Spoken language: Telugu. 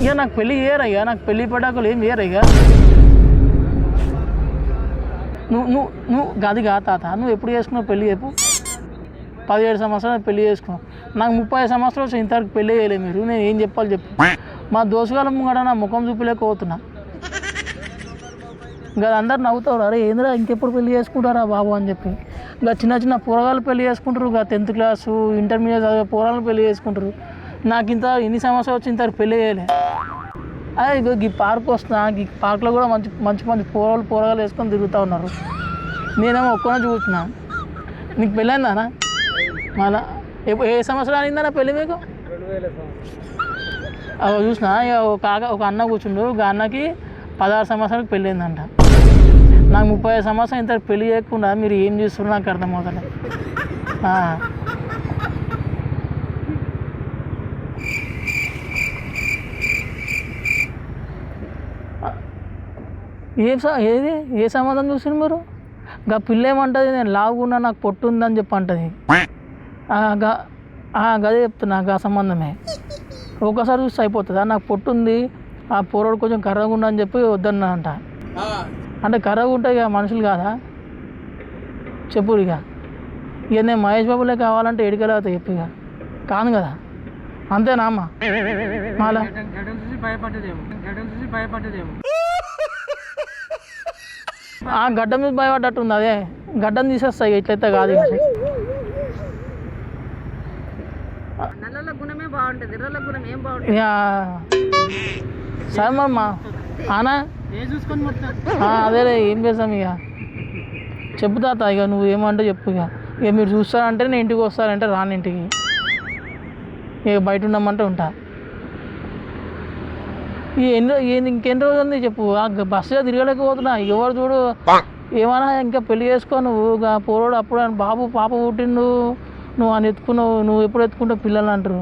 ఇక నాకు పెళ్ళి చేయరయ్యా, నాకు పెళ్ళి పటాకులు ఏం చేయరయ్యా. నువ్వు గది కా తాత, నువ్వు ఎప్పుడు చేసుకున్నావు పెళ్ళి చెప్పు? 17 సంవత్సరాలు పెళ్ళి చేసుకున్నావు, నాకు 30 సంవత్సరాలు వచ్చి ఇంతవరకు పెళ్ళి చేయలేదు మీరు. నేను ఏం చెప్పాలి చెప్పు? మా దోసుగాల ముంగట నా ముఖం చూపిలేకపోతున్నా. ఇంకా అందరు నవ్వుతారు, అరే ఏంద్రా ఇంకెప్పుడు పెళ్ళి చేసుకుంటారా బాబు అని చెప్పి. ఇంకా చిన్న చిన్న పోరగాళ్ళు పెళ్ళి చేసుకుంటారు, ఇంకా 10th క్లాసు ఇంటర్మీడియట్ చదివే పోరగాళ్ళు పెళ్ళి చేసుకుంటారు. నాకు ఇంత ఇన్ని సంవత్సరాలు వచ్చి ఇంతవరకు పెళ్ళి చేయలే. అదే ఇగో ఈ పార్క్ వస్తున్నా, ఈ పార్క్లో కూడా మంచి మంచి మంచి పోరగాళ్ళు వేసుకొని తిరుగుతూ ఉన్నారు. నేనేమో ఒక్కనే చూస్తున్నా. నీకు పెళ్ళి అయిందానా? మళ్ళా ఏ సంవత్సరం అయిందన్నా పెళ్ళి మీకు? చూసినా ఇక ఒక అన్న కూర్చుండు, ఒక అన్నకి 16 సంవత్సరాలకు పెళ్ళి అయిందంట. నాకు 35 సంవత్సరం ఇంత పెళ్ళి చేయకుండా మీరు ఏం చేస్తున్నారు నాకు అర్థమవుతుంది. ఏది ఏ సంబంధం చూసారు మీరు? గా పిల్ల ఏమంటుంది, నేను లావుకున్నా నాకు పొట్టు ఉందని చెప్పి అంటుంది. గదే చెప్తున్నా, గా సంబంధమే. ఒకసారి చూస్తే అయిపోతుందా? నాకు పొట్టు ఉంది, ఆ పోరోడు కొంచెం కర్రగా ఉండ అని చెప్పి వద్దన్నా అంట. అంటే కర్రగా ఉంటాయి ఇక మనుషులు కాదా చెప్పు? ఇక నేను మహేష్ బాబులే కావాలంటే ఎడికెళ్ళవుతా చెప్పు? ఇక కాదు కదా, అంతేనా అమ్మ? మళ్ళా గడ్డ మీద భయపడ్డట్టుంది. అదే గడ్డం తీసేస్తాయి ఇట్లయితే కాదు. సరే మరి మా అనా అదే ఏం చేస్తాం ఇక చెప్పు తాత. ఇక నువ్వు ఏమంటే చెప్పు. ఇక మీరు చూస్తారంటే నేను ఇంటికి వస్తారంటే రాను ఇంటికి, ఇక బయట ఉండమంటే ఉంటా. ఇంకెన్ని రోజులు ఉంది చెప్పు? బస్సులో తిరగలేకపోతున్నా. ఎవరు చూడు ఏమన్నా ఇంకా పెళ్ళి చేసుకో నువ్వు, పోరోడు అప్పుడు బాబు పాప పుట్టిండు, నువ్వు అని ఎత్తుకున్నావు, నువ్వు ఎప్పుడు ఎత్తుకుంటావు పిల్లలు అంటారు.